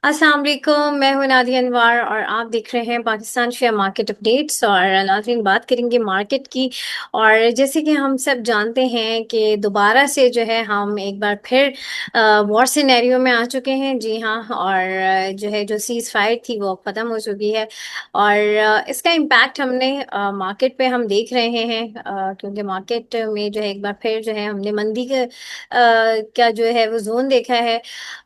अस्सलाम वालेकुम, मैं हूं नादिया अनवर और आप देख रहे हैं पाकिस्तान शेयर मार्केट अपडेट्स। और नाज़रीन, बात करेंगे मार्केट की। और जैसे कि हम सब जानते हैं कि दोबारा से जो है हम एक बार फिर वॉर सिनेरियो में आ चुके हैं। जी हाँ, और जो है जो सीज़ फायर थी वो ख़त्म हो चुकी है। और इसका इम्पैक्ट हमने मार्केट पे हम देख रहे हैं, क्योंकि मार्केट में जो है एक बार फिर जो है हमने मंदी का जो है वो जोन देखा है।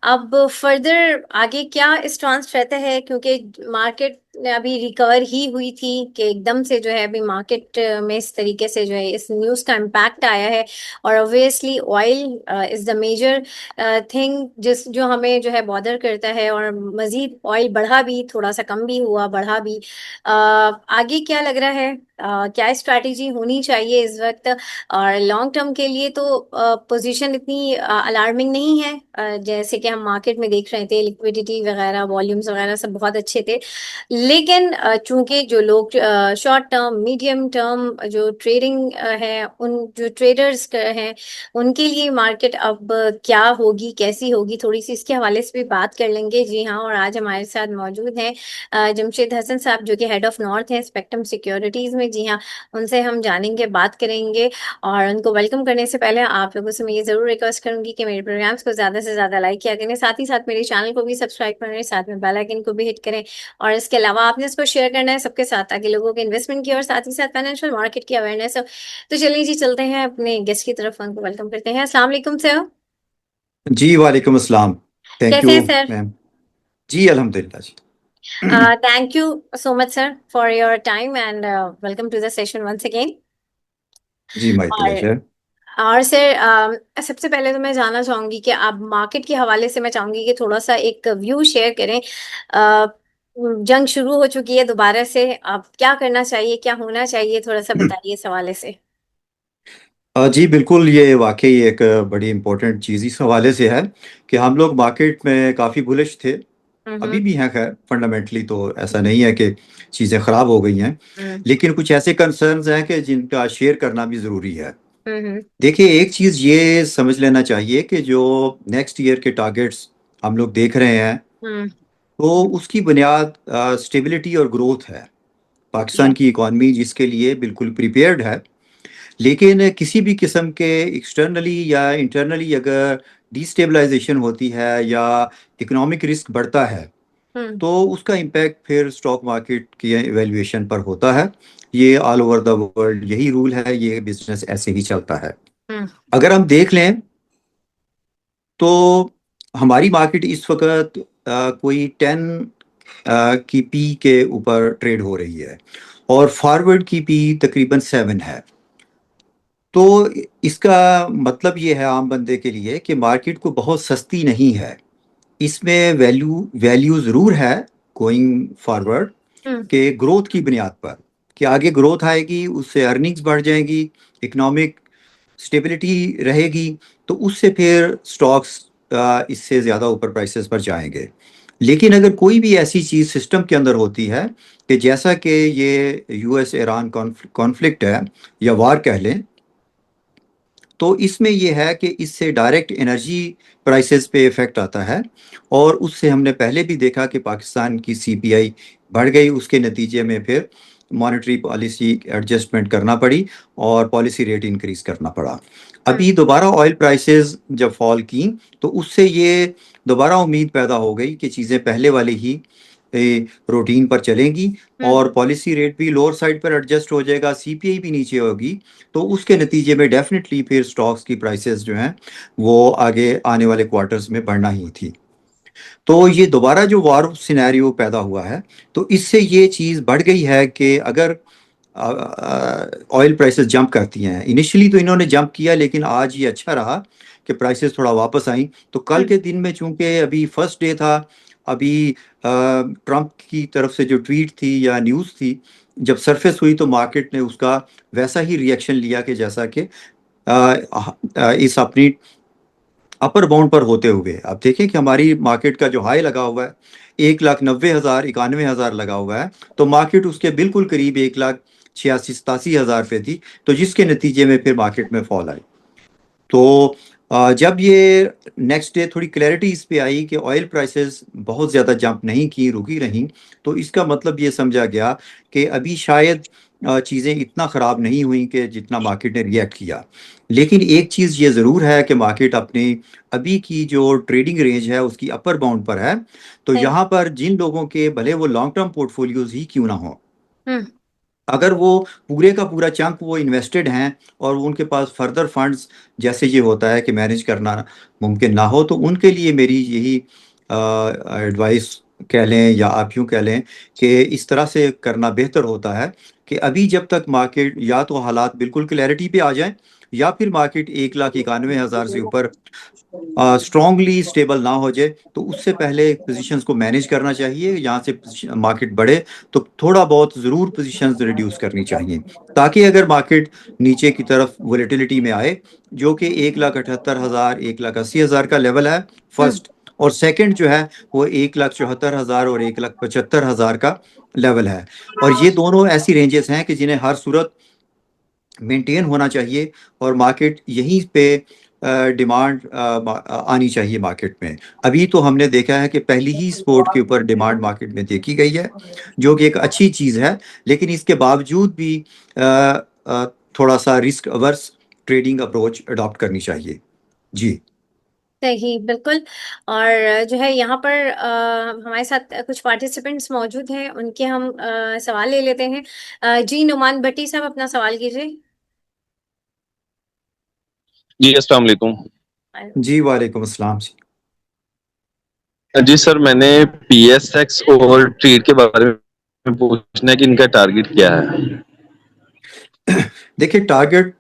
अब फर्दर आगे क्या स्टांस रहता है, क्योंकि मार्केट ने अभी रिकवर ही हुई थी कि एकदम से जो है अभी मार्केट में इस तरीके से जो है इस न्यूज़ का इम्पैक्ट आया है। और obviously oil is the major thing जिस जो हमें जो है बॉदर करता है। और मज़ीद ऑयल बढ़ा भी, थोड़ा सा कम भी हुआ, बढ़ा भी। आगे क्या लग रहा है, क्या स्ट्रैटेजी होनी चाहिए इस वक्त? और लॉन्ग टर्म के लिए तो पोजीशन इतनी अलार्मिंग नहीं है, जैसे कि हम मार्केट में देख रहे थे, लिक्विडिटी वगैरह, वॉल्यूम्स वगैरह सब बहुत अच्छे थे। लेकिन चूंकि जो लोग शॉर्ट टर्म, मीडियम टर्म जो ट्रेडिंग है, उन जो ट्रेडर्स हैं, उनके लिए मार्केट अब क्या होगी, कैसी होगी, थोड़ी सी इसके हवाले से भी बात कर लेंगे। जी हाँ, और आज हमारे साथ मौजूद हैं जमशेद हसन साहब, जो कि हेड ऑफ नॉर्थ है स्पेक्ट्रम सिक्योरिटीज में। जी हाँ, उनसे हम जानेंगे, बात करेंगे। और उनको वेलकम करने से पहले आप लोगों से मैं ये ज़रूर रिक्वेस्ट करूंगी कि मेरे प्रोग्राम्स को ज़्यादा से ज़्यादा लाइक किया करें, साथ ही साथ मेरे चैनल को भी सब्सक्राइब करें, साथ में बेल आइकन को भी हिट करें। और इसके अलावा आपने इसको शेयर करना है सबके साथ, ताकि लोगों के इन्वेस्टमेंट की और साथ ही साथ फाइनेंशियल मार्केट की अवेयरनेस हो। तो चलिए जी, चलते हैं अपने गेस्ट की तरफ, उनको वेलकम करते हैं। अस्सलाम वालेकुम सर। जी वालेकुम अस्सलाम। थैंक कैसे यू हैं सर? मैम। जी अल्हम्दुलिल्लाह जी। Thank you so much sir for your time and welcome to the session once again. जी माय और प्लेजर। और सर, सबसे पहले तो मैं जानना चाहूंगी कि आप मार्केट के हवाले से, मैं चाहूंगी कि थोड़ा सा एक व्यू शेयर करें। अ, जंग शुरू हो चुकी है दोबारा से, अब क्या करना चाहिए, क्या होना चाहिए, थोड़ा सा बताइए इस हवाले से। जी बिल्कुल, ये वाकई एक बड़ी इम्पोर्टेंट चीज़ इस हवाले से है कि हम लोग मार्केट में काफ़ी बुलिश थे। अभी हम्म। भी हैं, खैर फंडामेंटली तो ऐसा नहीं है कि चीज़ें ख़राब हो गई हैं। हम्म। लेकिन कुछ ऐसे कंसर्न्स हैं कि जिनका शेयर करना भी ज़रूरी है। हम्म। देखिए, एक चीज़ ये समझ लेना चाहिए कि जो नेक्स्ट ईयर के टारगेट्स हम लोग देख रहे हैं, हम्म। तो उसकी बुनियाद स्टेबिलिटी और ग्रोथ है। जी। पाकिस्तान की इकॉनमी जिसके लिए बिल्कुल प्रिपेयर्ड है। लेकिन किसी भी किस्म के एक्सटर्नली या इंटरनली अगर डिस्टेबलाइजेशन होती है या इकोनॉमिक रिस्क बढ़ता है, हम्म। तो उसका इम्पैक्ट फिर स्टॉक मार्केट की वैल्यूएशन पर होता है। ये ऑल ओवर द वर्ल्ड यही रूल है, ये बिजनेस ऐसे ही चलता है। हम्म। अगर हम देख लें तो हमारी मार्केट इस वक्त कोई 10 की पी के ऊपर ट्रेड हो रही है और फॉरवर्ड की पी तकरीबन 7 है। तो इसका मतलब ये है आम बंदे के लिए कि मार्केट को बहुत सस्ती नहीं है। इसमें वैल्यू ज़रूर है गोइंग फॉरवर्ड हम्म। के ग्रोथ की बुनियाद पर, कि आगे ग्रोथ आएगी, उससे अर्निंग्स बढ़ जाएंगी, इकोनॉमिक स्टेबिलिटी रहेगी, तो उससे फिर स्टॉक्स इससे ज़्यादा ऊपर प्राइसेस पर जाएंगे। लेकिन अगर कोई भी ऐसी चीज़ सिस्टम के अंदर होती है कि जैसा कि ये यूएस ईरान कॉन्फ्लिक्ट है या वार कह लें, तो इसमें यह है कि इससे डायरेक्ट एनर्जी प्राइसेस पे इफेक्ट आता है। और उससे हमने पहले भी देखा कि पाकिस्तान की सीपीआई बढ़ गई, उसके नतीजे में फिर मॉनेटरी पॉलिसी एडजस्टमेंट करना पड़ी और पॉलिसी रेट इंक्रीज करना पड़ा। हम्म। अभी दोबारा ऑयल प्राइसेस जब फॉल की, तो उससे ये दोबारा उम्मीद पैदा हो गई कि चीज़ें पहले वाली ही रूटीन पर चलेंगी हम्म। और पॉलिसी रेट भी लोअर साइड पर एडजस्ट हो जाएगा, सीपीआई भी नीचे होगी। तो उसके नतीजे में डेफिनेटली फिर स्टॉक्स की प्राइसेस जो हैं वो आगे आने वाले क्वार्टर्स में बढ़ना ही थी। तो ये दोबारा जो वॉर सिनेरियो पैदा हुआ है, तो इससे ये चीज़ बढ़ गई है कि अगर ऑयल प्राइसेस जंप करती हैं, इनिशियली तो इन्होंने जंप किया लेकिन आज ये अच्छा रहा कि प्राइसेस थोड़ा वापस आई। तो कल हम्म। के दिन में चूंकि अभी फर्स्ट डे था, अभी ट्रंप की तरफ से जो ट्वीट थी या न्यूज़ थी जब सरफेस हुई, तो मार्केट ने उसका वैसा ही रिएक्शन लिया कि जैसा कि इस अपनी अपर बाउंड पर होते हुए आप देखें कि हमारी मार्केट का जो हाई लगा हुआ है 1,90,000 91,000 लगा हुआ है, तो मार्केट उसके बिल्कुल करीब 1,86,87,000 पे थी, तो जिसके नतीजे में फिर मार्केट में फॉल आई। तो जब ये नेक्स्ट डे थोड़ी क्लैरिटी इस पे आई कि ऑयल प्राइसेस बहुत ज़्यादा जंप नहीं की, रुकी रहीं, तो इसका मतलब ये समझा गया कि अभी शायद चीज़ें इतना ख़राब नहीं हुई कि जितना मार्केट ने रिएक्ट किया। लेकिन एक चीज़ ये ज़रूर है कि मार्केट अपनी अभी की जो ट्रेडिंग रेंज है उसकी अपर बाउंड पर है। तो सही। यहाँ पर जिन लोगों के भले वो लॉन्ग टर्म पोर्टफोलियोज ही क्यों ना हो, हम्म। अगर वो पूरे का पूरा चंक वो इन्वेस्टेड हैं और उनके पास फर्दर फंड्स जैसे ये होता है कि मैनेज करना मुमकिन ना हो, तो उनके लिए मेरी यही एडवाइस कह लें या आप यूँ कह लें कि इस तरह से करना बेहतर होता है कि अभी जब तक मार्केट या तो हालात बिल्कुल क्लैरिटी पे आ जाएं या फिर मार्केट 1,91,000 से ऊपर स्ट्रांगली स्टेबल ना हो जाए, तो उससे पहले पोजीशंस को मैनेज करना चाहिए। यहाँ से मार्केट बढ़े तो थोड़ा बहुत ज़रूर पोजीशंस रिड्यूस करनी चाहिए, ताकि अगर मार्केट नीचे की तरफ वोलेटिलिटी में आए, जो कि 1,78,000 1,80,000 का लेवल है हम्म। फर्स्ट, और सेकंड जो है वो 1,74,000 और 1,75,000 का लेवल है। और ये दोनों ऐसी रेंजेस हैं कि जिन्हें हर सूरत मेंटेन होना चाहिए और मार्केट यहीं पे डिमांड आनी चाहिए मार्केट में। अभी तो हमने देखा है कि पहली ही स्पोर्ट के ऊपर डिमांड मार्केट में देखी गई है, जो कि एक अच्छी चीज़ है। लेकिन इसके बावजूद भी अ, अ, थोड़ा सा risk averse trading approach adopt करनी चाहिए। जी। सही, बिल्कुल। और जो है यहाँ पर हमारे साथ कुछ पार्टिसिपेंट्स मौजूद हैं, उनके हम सवाल ले लेते हैं। जी, नुमान भट्टी साहब, अपना सवाल कीजिए। जी अस्सलाम वालेकुम। जी वालेकुम अस्सलाम। जी सर, मैंने पीएसएक्स और ट्रेड के बारे में पूछना है कि इनका टारगेट क्या है। देखिए, टारगेट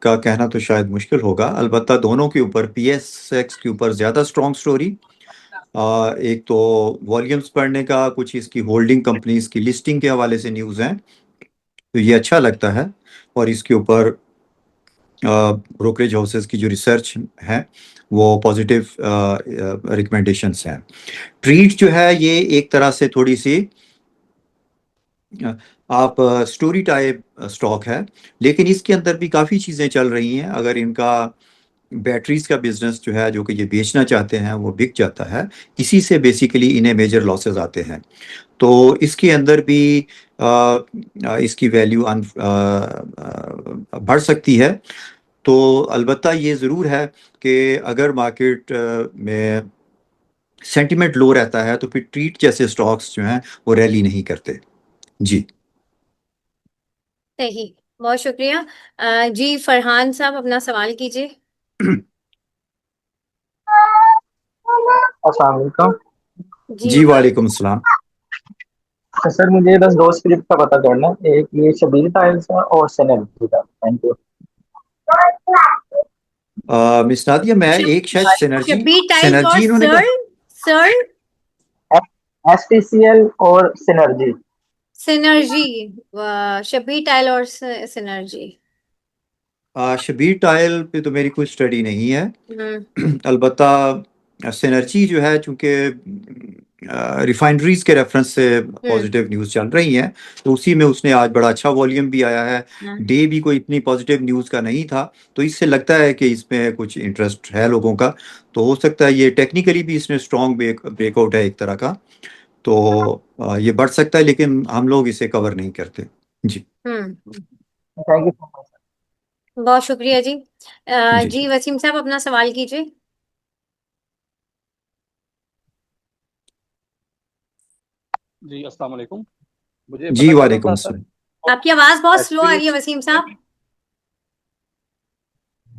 का कहना तो शायद मुश्किल होगा, अलबत्ता दोनों के ऊपर, पीएसएक्स के ऊपर ज़्यादा स्ट्रॉन्ग स्टोरी। एक तो वॉल्यूम्स पढ़ने का, कुछ इसकी होल्डिंग कंपनीज की लिस्टिंग के हवाले से न्यूज़ हैं, तो ये अच्छा लगता है। और इसके ऊपर ब्रोकरेज हाउसेस की जो रिसर्च है वो पॉजिटिव रिकमेंडेशंस हैं। ट्रीट जो है ये एक तरह से थोड़ी सी आप स्टोरी टाइप स्टॉक है, लेकिन इसके अंदर भी काफ़ी चीज़ें चल रही हैं। अगर इनका बैटरीज का बिजनेस जो है, जो कि ये बेचना चाहते हैं, वो बिक जाता है, इसी से बेसिकली इन्हें मेजर लॉसेस आते हैं। तो इसके अंदर भी इसकी वैल्यू बढ़ सकती है। तो अलबत्ता ये ज़रूर है कि अगर मार्केट में सेंटिमेंट लो रहता है तो फिर ट्रीट जैसे स्टॉक्स जो हैं वो रैली नहीं करते। जी। सही, बहुत शुक्रिया। जी, फरहान साहब, अपना सवाल कीजिए। अस्सलाम वालेकुम। जी। जी वालेकुम अस्सलाम। तो सर मुझे बस दो स्क्रिप्ट का पता करना है, एक ये शबीर टाइल्स का और सनल का। Thank you. मिस नादिया, मैं शब, एक शायद सिनर्जी, शब्बीर टाइल्स और सिनर्जी इन्होंने सर, कहा। सर एसटीसीएल और सिनर्जी। सिनर्जी। शब्बीर टाइल और सिनर्जी। शबीर टाइल पे तो मेरी कोई स्टडी नहीं है। हम्म। अलबत्ता सिनर्जी जो है, चूंकि रिफाइनरीज के रेफरेंस से हम्म। पॉजिटिव न्यूज़ चल रही हैं, तो उसी में उसने आज बड़ा अच्छा वॉल्यूम भी आया है। हाँ। डे भी कोई इतनी पॉजिटिव न्यूज़ का नहीं था, तो इससे लगता है कि इसमें कुछ इंटरेस्ट है लोगों का। तो हो सकता है ये टेक्निकली भी इसमें स्ट्रॉन्ग ब्रेकआउट है एक तरह का, तो ये बढ़ सकता है, लेकिन हम लोग इसे कवर नहीं करते। जी। Hmm. Thank you so much. बहुत शुक्रिया जी। जी। जी, वसीम साहब, अपना सवाल कीजिए। जी अस्सलाम वालेकुम। मुझे जी पता करना वालेकुम था अस्सलाम। सर आपकी आवाज बहुत स्लो आ रही है एचपीएल। वसीम साहब।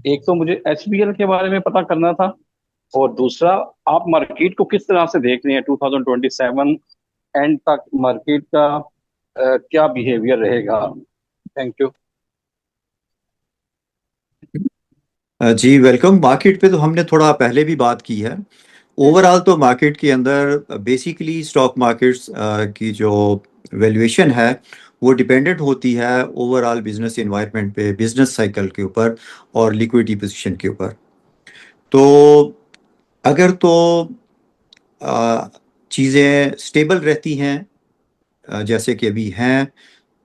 एक तो मुझे एचपीएल के बारे में पता करना था, और दूसरा आप मार्केट को किस तरह से देख रहे हैं 2027 एंड तक मार्केट का क्या बिहेवियर रहेगा। Thank you. जी वेलकम। मार्केट पे तो हमने थोड़ा पहले भी बात की है। ओवरऑल तो मार्केट के अंदर बेसिकली स्टॉक मार्केट्स की जो वैल्यूएशन है वो डिपेंडेंट होती है ओवरऑल बिजनेस इन्वायरमेंट पे, बिजनेस साइकिल के ऊपर और लिक्विडिटी पोजीशन के ऊपर। तो अगर तो चीज़ें स्टेबल रहती हैं जैसे कि अभी हैं,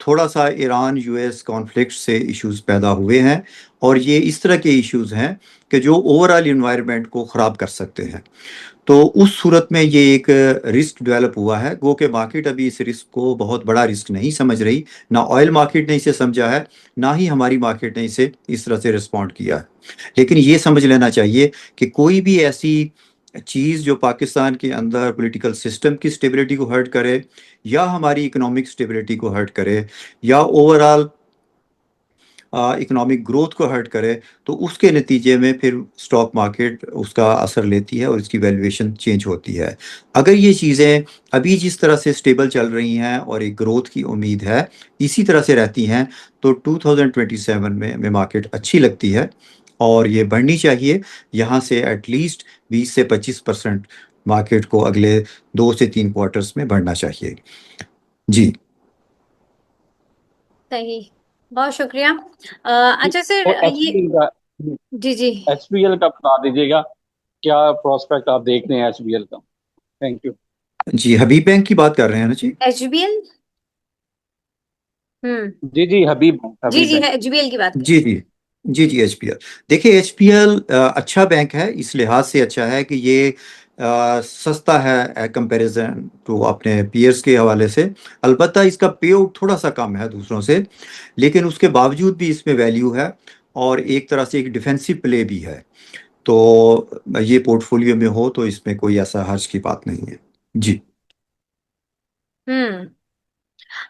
थोड़ा सा ईरान यूएस कॉन्फ्लिक्ट से इश्यूज पैदा हुए हैं, और ये इस तरह के इश्यूज हैं कि जो ओवरऑल इन्वायरमेंट को ख़राब कर सकते हैं। तो उस सूरत में ये एक रिस्क डेवलप हुआ है। गो के मार्केट अभी इस रिस्क को बहुत बड़ा रिस्क नहीं समझ रही, ना ऑयल मार्केट ने इसे समझा है, ना ही हमारी मार्केट ने इसे इस तरह से रिस्पॉन्ड किया है। लेकिन ये समझ लेना चाहिए कि कोई भी ऐसी चीज़ जो पाकिस्तान के अंदर पॉलिटिकल सिस्टम की स्टेबिलिटी को हर्ट करे, या हमारी इकोनॉमिक स्टेबिलिटी को हर्ट करे, या ओवरऑल इकोनॉमिक ग्रोथ को हर्ट करे, तो उसके नतीजे में फिर स्टॉक मार्केट उसका असर लेती है और इसकी वैल्यूएशन चेंज होती है। अगर ये चीज़ें अभी जिस तरह से स्टेबल चल रही हैं और एक ग्रोथ की उम्मीद है, इसी तरह से रहती हैं, तो 2027 में मार्केट अच्छी लगती है और ये बढ़नी चाहिए। यहाँ से एटलीस्ट 20 से 25% मार्केट को अगले 2 से 3 क्वार्टर्स में बढ़ना चाहिए। जी सही, बहुत शुक्रिया। अच्छा सर, और ये एचबीएल का जी जी, एचबीएल का बता दीजिएगा, क्या प्रोस्पेक्ट आप देख रहे हैं एचबीएल का? Thank you. जी, हबीब बैंक की बात कर रहे हैं ना जी? एचबीएल। जी जी, हबीब जी हबीब जी, बैंक। एचबीएल की बात जी जी जी जी, एचपीएल। देखिए, एचपीएल अच्छा बैंक है, इस लिहाज से अच्छा है कि ये सस्ता है कंपैरिजन टू अपने पीयर्स के हवाले से। अलबत्ता इसका पे आउट थोड़ा सा कम है दूसरों से, लेकिन उसके बावजूद भी इसमें वैल्यू है और एक तरह से एक डिफेंसिव प्ले भी है। तो ये पोर्टफोलियो में हो तो इसमें कोई ऐसा हर्ज की बात नहीं है। जी हम्म।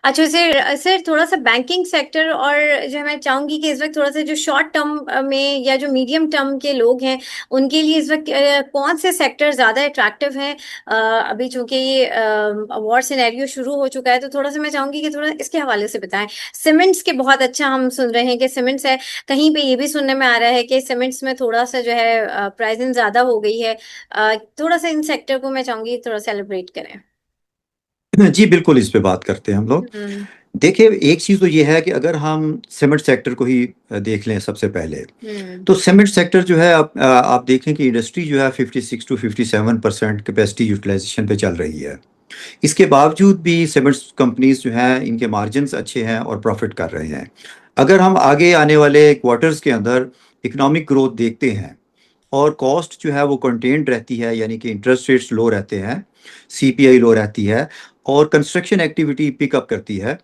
अच्छा सर, सर थोड़ा सा बैंकिंग सेक्टर, और जो है मैं चाहूंगी कि इस वक्त थोड़ा सा जो शॉर्ट टर्म में या जो मीडियम टर्म के लोग हैं, उनके लिए इस वक्त कौन से सेक्टर ज्यादा अट्रैक्टिव हैं? अभी चूंकि ये वॉर सिनेरियो शुरू हो चुका है, तो थोड़ा सा मैं चाहूंगी कि थोड़ा इसके हवाले से बताएं। सीमेंट्स के बहुत अच्छा हम सुन रहे हैं कि सीमेंट्स है, कहीं पे ये भी सुनने में आ रहा है कि सीमेंट्स में थोड़ा सा जो है प्राइसिंग ज्यादा हो गई है। थोड़ा सा इन सेक्टर को मैं चाहूंगी थोड़ा सेलिब्रेट करें। जी, बिल्कुल, इस पे बात करते हैं हम लोग। हम्म देखिए, एक चीज़ तो ये है कि अगर हम सीमेंट सेक्टर को ही देख लें सबसे पहले, हम्म तो सीमेंट सेक्टर जो है, आप देखें कि इंडस्ट्री जो है 56 टू 57% कैपेसिटी यूटिलाइजेशन पे चल रही है। इसके बावजूद भी सीमेंट कंपनीज जो हैं, इनके मार्जिन्स अच्छे हैं और प्रॉफिट कर रहे हैं। अगर हम आगे आने वाले क्वार्टर्स के अंदर इकोनॉमिक ग्रोथ देखते हैं और कॉस्ट जो है वो कंटेन्ड रहती है, यानी कि इंटरेस्ट रेट्स लो रहते हैं, सीपीआई लो रहती है, और कंस्ट्रक्शन एक्टिविटी पिकअप करती है,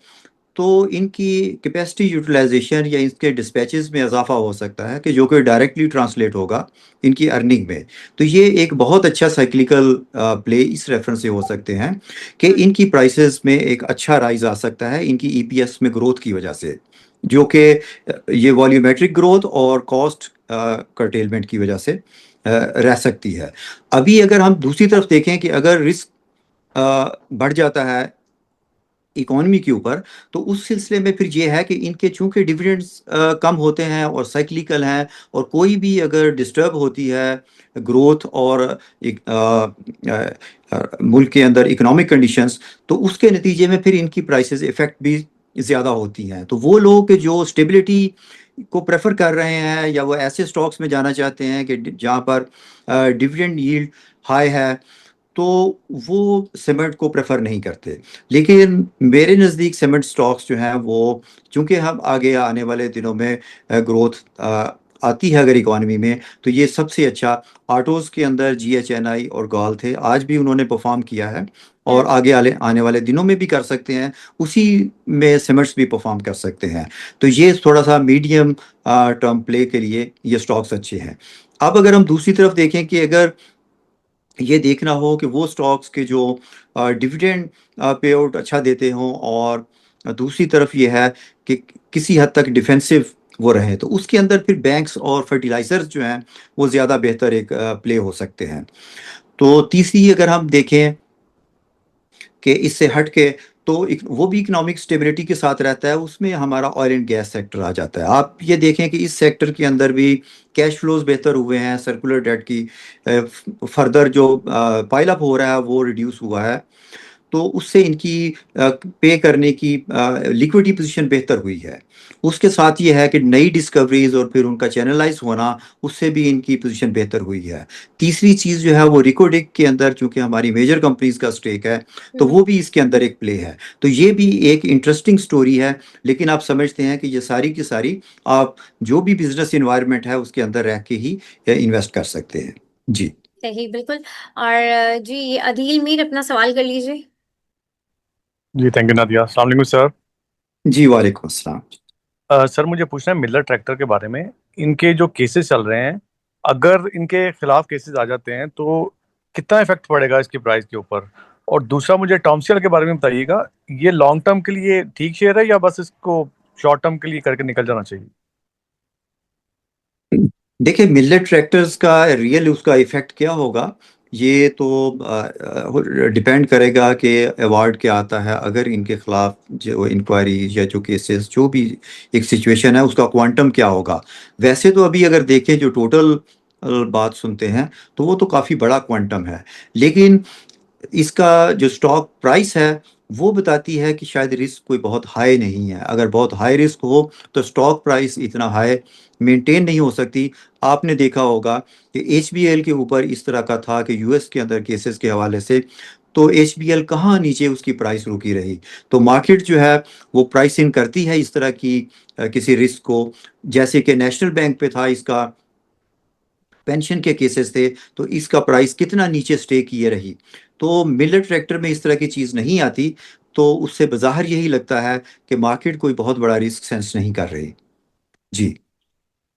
तो इनकी कैपेसिटी यूटिलाइजेशन या इनके डिस्पैचेस में इजाफा हो सकता है, कि जो कि डायरेक्टली ट्रांसलेट होगा इनकी अर्निंग में। तो ये एक बहुत अच्छा साइक्लिकल प्ले इस रेफरेंस से हो सकते हैं कि इनकी प्राइसेस में एक अच्छा राइज आ सकता है इनकी ईपीएस में ग्रोथ की वजह से, जो कि ये वॉल्यूमेट्रिक ग्रोथ और कॉस्ट कर्टेलमेंट की वजह से रह सकती है। अभी अगर हम दूसरी तरफ देखें कि अगर रिस्क बढ़ जाता है इकोनॉमी के ऊपर, तो उस सिलसिले में फिर ये है कि इनके चूंकि डिविडेंड्स कम होते हैं और साइक्लिकल हैं, और कोई भी अगर डिस्टर्ब होती है ग्रोथ और एक मुल्क के अंदर इकोनॉमिक कंडीशंस, तो उसके नतीजे में फिर इनकी प्राइसेस इफेक्ट भी ज़्यादा होती हैं। तो वो लोग जो स्टेबिलिटी को प्रेफर कर रहे हैं, या वो ऐसे स्टॉक्स में जाना चाहते हैं कि जहाँ पर डिविडेंड यील्ड हाई है, तो वो सीमेंट को प्रेफर नहीं करते। लेकिन मेरे नज़दीक सीमेंट स्टॉक्स जो हैं वो, चूंकि हम आगे आने वाले दिनों में ग्रोथ आती है अगर इकोनॉमी में, तो ये सबसे अच्छा ऑटोज़ के अंदर जीएचएनआई और गॉल थे, आज भी उन्होंने परफॉर्म किया है और आगे आने वाले दिनों में भी कर सकते हैं। उसी में सीमेंट्स भी परफॉर्म कर सकते हैं। तो ये थोड़ा सा मीडियम टर्म प्ले के लिए ये स्टॉक्स अच्छे हैं। अब अगर हम दूसरी तरफ देखें कि अगर ये देखना हो कि वो स्टॉक्स के जो डिविडेंड पे आउट अच्छा देते हों, और दूसरी तरफ ये है कि किसी हद तक डिफेंसिव वो रहे, तो उसके अंदर फिर बैंक्स और फर्टिलाइजर्स जो हैं वो ज़्यादा बेहतर एक प्ले हो सकते हैं। तो तीसरी अगर हम देखें कि इससे हट के, तो वो भी इकोनॉमिक स्टेबिलिटी के साथ रहता है, उसमें हमारा ऑयल एंड गैस सेक्टर आ जाता है। आप ये देखें कि इस सेक्टर के अंदर भी कैश फ्लोज बेहतर हुए हैं, सर्कुलर डेट की फर्दर जो पाइल अप हो रहा है वो रिड्यूस हुआ है। तो उससे इनकी पे करने की लिक्विडिटी पोजीशन बेहतर हुई है। उसके साथ ये है कि नई डिस्कवरीज और फिर उनका चैनलाइज होना, उससे भी इनकी पोजीशन बेहतर हुई है। तीसरी चीज़ जो है वो रिकोडिक के अंदर चूंकि हमारी मेजर कंपनीज का स्टेक है, तो वो भी इसके अंदर एक प्ले है। तो ये भी एक इंटरेस्टिंग स्टोरी है। लेकिन आप समझते हैं कि ये सारी की सारी आप जो भी बिजनेस इन्वायरमेंट है उसके अंदर रह के ही इन्वेस्ट कर सकते हैं। जी सही, बिल्कुल। और जी अदील मीर अपना सवाल कर लीजिए। जी थैंक यू नादिया। अस्सलाम वालेकुम सर। जी, वालेकुम अस्सलाम। सर मुझे पूछना है मिलर ट्रैक्टर के बारे में। इनके जो केसेस चल रहे हैं, अगर इनके खिलाफ केसेस आ जाते हैं तो कितना इफेक्ट पड़ेगा इसकी प्राइस के ऊपर? और दूसरा मुझे टॉमसियल के बारे में बताइएगा, ये लॉन्ग टर्म के लिए ठीक शेयर है या बस इसको शॉर्ट टर्म के लिए करके निकल जाना चाहिए? देखिए, मिलेट ट्रैक्टर्स का रियल उसका इफेक्ट क्या होगा, ये तो डिपेंड करेगा कि अवार्ड क्या आता है। अगर इनके खिलाफ जो इंक्वायरी या जो केसेस जो भी एक सिचुएशन है उसका क्वांटम क्या होगा। वैसे तो अभी अगर देखें जो टोटल बात सुनते हैं तो वो तो काफ़ी बड़ा क्वांटम है, लेकिन इसका जो स्टॉक प्राइस है वो बताती है कि शायद रिस्क कोई बहुत हाई नहीं है। अगर बहुत हाई रिस्क हो तो स्टॉक प्राइस इतना हाई मेंटेन नहीं हो सकती। आपने देखा होगा कि एचबीएल के ऊपर इस तरह का था कि यूएस के अंदर केसेस के हवाले से तो एचबीएल कहाँ नीचे उसकी प्राइस रुकी रही। तो मार्केट जो है वो प्राइस इन करती है इस तरह की किसी रिस्क को। जैसे कि नेशनल बैंक पे था, इसका पेंशन के केसेस थे, तो इसका प्राइस कितना नीचे स्टे किए रही। तो मिलर ट्रैक्टर में इस तरह की चीज़ नहीं आती, तो उससे बज़ाहिर यही लगता है कि मार्केट कोई बहुत बड़ा रिस्क सेंस नहीं कर रही। जी।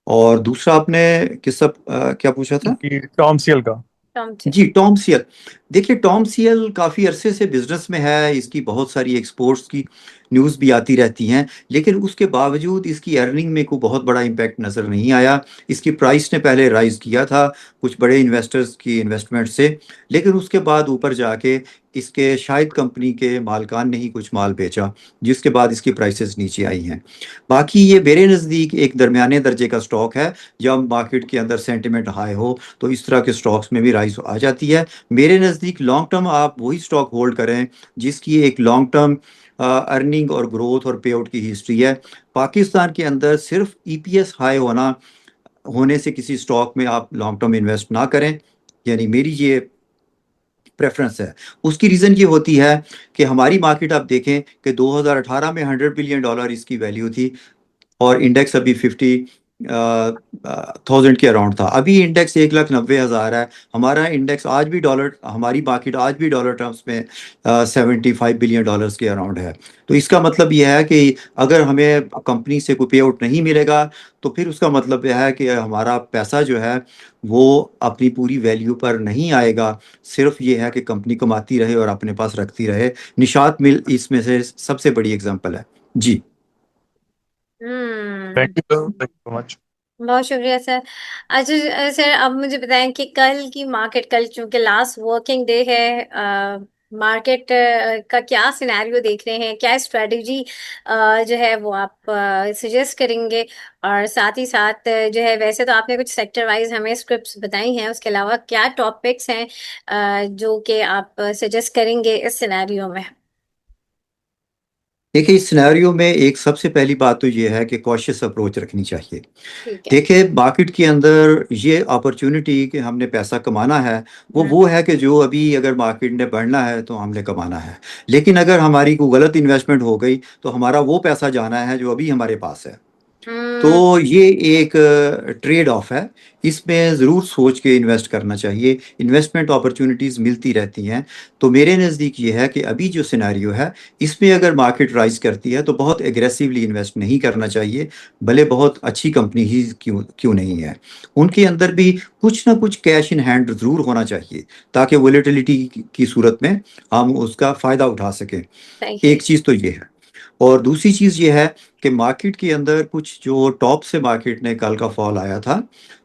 और दूसरा आपने क्या पूछा था? कि टॉमसियल का। टॉमसियल। जी, टॉम सियल। देखिए, टॉम सियल काफ़ी अरसे से बिजनेस में है, इसकी बहुत सारी एक्सपोर्ट्स की न्यूज़ भी आती रहती हैं, लेकिन उसके बावजूद इसकी अर्निंग में कोई बहुत बड़ा इम्पैक्ट नज़र नहीं आया। इसकी प्राइस ने पहले राइज किया था कुछ बड़े इन्वेस्टर्स की इन्वेस्टमेंट से, लेकिन उसके बाद ऊपर जाके इसके शायद कंपनी के मालकान ने ही कुछ माल बेचा, जिसके बाद इसकी प्राइसेस नीचे आई हैं। बाकी ये मेरे नज़दीक एक दरमियाने दर्जे का स्टॉक है। जब मार्केट के अंदर सेंटिमेंट हाई हो तो इस तरह के स्टॉक्स में भी राइज आ जाती है। मेरे नज़दीक लॉन्ग टर्म आप वही स्टॉक होल्ड करें जिसकी एक लॉन्ग टर्म अर्निंग और ग्रोथ और पे आउट की हिस्ट्री है। पाकिस्तान के अंदर सिर्फ ईपीएस हाई होने से किसी स्टॉक में आप लॉन्ग टर्म इन्वेस्ट ना करें, यानी मेरी ये प्रेफरेंस है। उसकी रीज़न ये होती है कि हमारी मार्केट आप देखें कि 2018 में $100 बिलियन इसकी वैल्यू थी और इंडेक्स अभी 50,000 के अराउंड था। अभी इंडेक्स 1,90,000 है। हमारा इंडेक्स आज भी डॉलर, हमारी मार्केट आज भी डॉलर टर्म्स में $75 बिलियन के अराउंड है। तो इसका मतलब यह है कि अगर हमें कंपनी से कोई पे आउट नहीं मिलेगा तो फिर उसका मतलब यह है कि हमारा पैसा जो है वो अपनी पूरी वैल्यू पर नहीं आएगा। सिर्फ ये है कि कंपनी कमाती रहे और अपने पास रखती रहे। निशात मिल इसमें से सबसे बड़ी एग्जांपल है। जी। Hmm. Thank you so much. बहुत शुक्रिया सर। अच्छा सर, अब मुझे बताएं कि कल की मार्केट, कल चूंकि लास्ट वर्किंग डे है, मार्केट का क्या सिनेरियो देख रहे हैं, क्या स्ट्रेटजी जो है वो आप सजेस्ट करेंगे? और साथ ही साथ जो है, वैसे तो आपने कुछ सेक्टर वाइज हमें स्क्रिप्ट्स बताई हैं, उसके अलावा क्या टॉपिक्स हैं जो कि आप सजेस्ट करेंगे इस सिनेरियो में? देखिए, इस सिनेरियो में एक सबसे पहली बात तो ये है कि कॉशियस अप्रोच रखनी चाहिए। ठीक है। देखिए, मार्केट के अंदर ये अपॉर्चुनिटी कि हमने पैसा कमाना है हम्म। वो है कि जो अभी अगर मार्केट ने बढ़ना है तो हमने कमाना है। लेकिन अगर हमारी कोई गलत इन्वेस्टमेंट हो गई तो हमारा वो पैसा जाना है जो अभी हमारे पास है। तो ये एक ट्रेड ऑफ है, इसमें ज़रूर सोच के इन्वेस्ट करना चाहिए। इन्वेस्टमेंट अपॉर्चुनिटीज़ मिलती रहती हैं। तो मेरे नज़दीक ये है कि अभी जो सिनेरियो है इसमें अगर मार्केट राइज करती है तो बहुत एग्रेसिवली इन्वेस्ट नहीं करना चाहिए, भले बहुत अच्छी कंपनी ही क्यों क्यों नहीं है। उनके अंदर भी कुछ ना कुछ कैश इन हैंड ज़रूर होना चाहिए ताकि वोलेटिलिटी की सूरत में हम उसका फ़ायदा उठा सकें। सही। एक चीज़ तो ये है। और दूसरी चीज़ ये है कि मार्केट के अंदर कुछ जो टॉप से मार्केट ने कल का फॉल आया था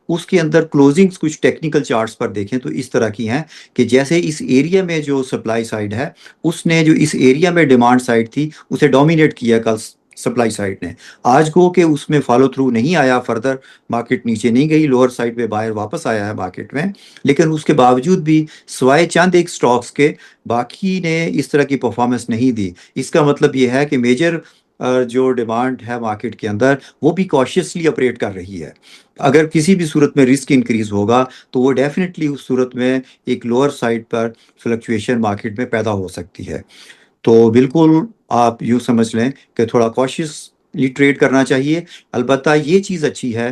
उसके अंदर क्लोजिंग्स कुछ टेक्निकल चार्ट्स पर देखें तो इस तरह की हैं कि जैसे इस एरिया में जो सप्लाई साइड है उसने जो इस एरिया में डिमांड साइड थी उसे डोमिनेट किया सप्लाई साइड ने। आज गो के उसमें फॉलो थ्रू नहीं आया, फर्दर मार्केट नीचे नहीं गई, लोअर साइड पे बायर वापस आया है मार्केट में, लेकिन उसके बावजूद भी सिवाय चंद एक स्टॉक्स के बाकी ने इस तरह की परफॉर्मेंस नहीं दी। इसका मतलब ये है कि मेजर जो डिमांड है मार्केट के अंदर वो भी कॉशियसली ऑपरेट कर रही है। अगर किसी भी सूरत में रिस्क इंक्रीज होगा तो वो डेफिनेटली उस सूरत में एक लोअर साइड पर फ्लक्चुएशन मार्केट में पैदा हो सकती है। तो बिल्कुल आप यूँ समझ लें कि थोड़ा कॉशियसली ट्रेड करना चाहिए। अलबत्ता ये चीज़ अच्छी है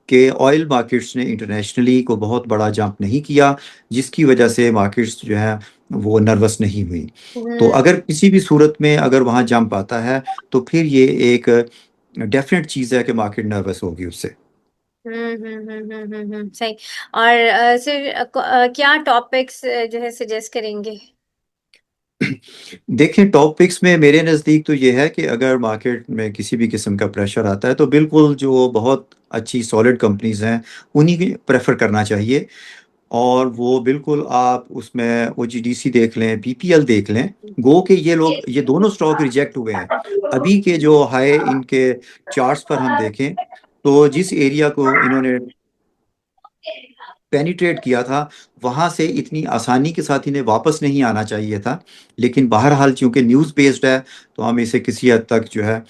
कि ऑयल मार्केट्स ने इंटरनेशनली को बहुत बड़ा जंप नहीं किया, जिसकी वजह से मार्केट्स जो है वो नर्वस नहीं हुई। तो अगर किसी भी सूरत में अगर वहाँ जंप आता है तो फिर ये एक डेफिनेट चीज़ है कि मार्केट नर्वस होगी उससे। सही। और सर क्या टॉपिक्स जो है सजेस्ट करेंगे? देखें, टॉप पिक्स में मेरे नज़दीक तो ये है कि अगर मार्केट में किसी भी किस्म का प्रेशर आता है तो बिल्कुल जो बहुत अच्छी सॉलिड कंपनीज हैं उन्हीं की प्रेफर करना चाहिए। और वो बिल्कुल आप उसमें ओजीडीसी देख लें, पीपीएल देख लें। गो के ये दोनों स्टॉक रिजेक्ट हुए हैं। अभी के जो हाई इनके चार्ट्स पर हम देखें तो जिस एरिया को इन्होंने पेनिट्रेट किया था वहां से इतनी आसानी के साथ इन्हें वापस नहीं आना चाहिए था। लेकिन बहरहाल चूंकि न्यूज़ बेस्ड है तो हम इसे किसी हद तक जो है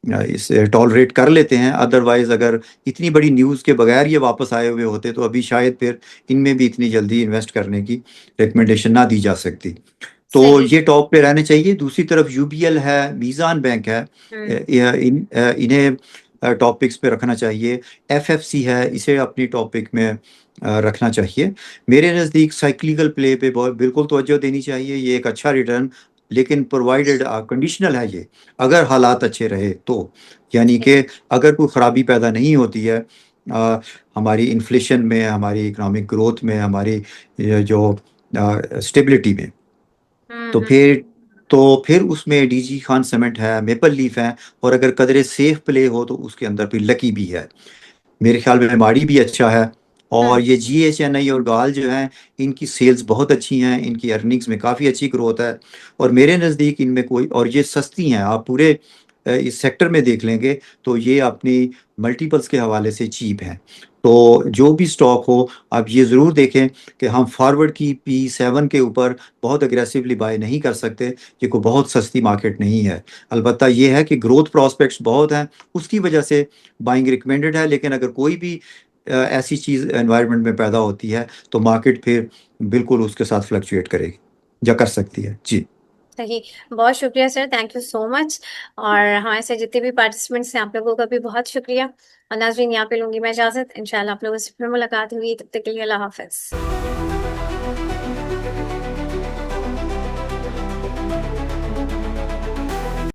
इसे टॉलरेट कर लेते हैं। अदरवाइज अगर इतनी बड़ी न्यूज़ के बगैर ये वापस आए हुए होते तो अभी शायद फिर इनमें भी इतनी जल्दी इन्वेस्ट करने की रिकमेंडेशन ना दी जा सकती। तो सही। ये टॉप पे रहने चाहिए। दूसरी तरफ यूबीएल है, मीज़ान बैंक है, इन्हें टॉपिक्स पे रखना चाहिए। एफएफसी है, इसे अपनी टॉपिक में रखना चाहिए। मेरे नज़दीक साइक्लिकल प्ले पे बहुत बिल्कुल तवज्जो देनी चाहिए। ये एक अच्छा रिटर्न, लेकिन प्रोवाइडेड कंडीशनल है ये, अगर हालात अच्छे रहे तो। यानी कि अगर कोई ख़राबी पैदा नहीं होती है हमारी इन्फ्लेशन में, हमारी इकोनॉमिक ग्रोथ में, हमारी जो स्टेबिलिटी में, तो फिर उसमें डीजी खान सीमेंट है, मेपल लीफ है, और अगर कदरे सेफ प्ले हो तो उसके अंदर फिर लकी भी है। मेरे ख्याल में माड़ी भी अच्छा है। और ये GHNI और गाल जो हैं इनकी सेल्स बहुत अच्छी हैं, इनकी अर्निंग्स में काफ़ी अच्छी ग्रोथ है। और मेरे नज़दीक इनमें कोई, और ये सस्ती हैं, आप पूरे इस सेक्टर में देख लेंगे तो ये अपनी मल्टीपल्स के हवाले से चीप हैं। तो जो भी स्टॉक हो आप ये ज़रूर देखें कि हम फॉरवर्ड की P7 के ऊपर बहुत अग्रेसिवली बाय नहीं कर सकते। ये कोई बहुत सस्ती मार्केट नहीं है। अलबत्ता ये है कि ग्रोथ प्रॉस्पेक्ट्स बहुत हैं, उसकी वजह से बाइंग रिकमेंडेड है। लेकिन अगर कोई भी ऐसी चीज़ एनवायरनमेंट में पैदा होती है तो मार्केट फिर बिल्कुल उसके साथ फ्लक्चुएट करेगी या कर सकती है। जी सही। बहुत शुक्रिया sir, thank you so much. और हमारे साथ जितने भी पार्टिसिपेंट्स हैं आप लोगों का भी बहुत शुक्रिया। और नाज़रीन, यहाँ पे लूंगी मैं इजाजत। इंशाल्लाह आप लोगों से फिर मुलाकात होगी, तब तक के लिए अल्लाह हाफिज।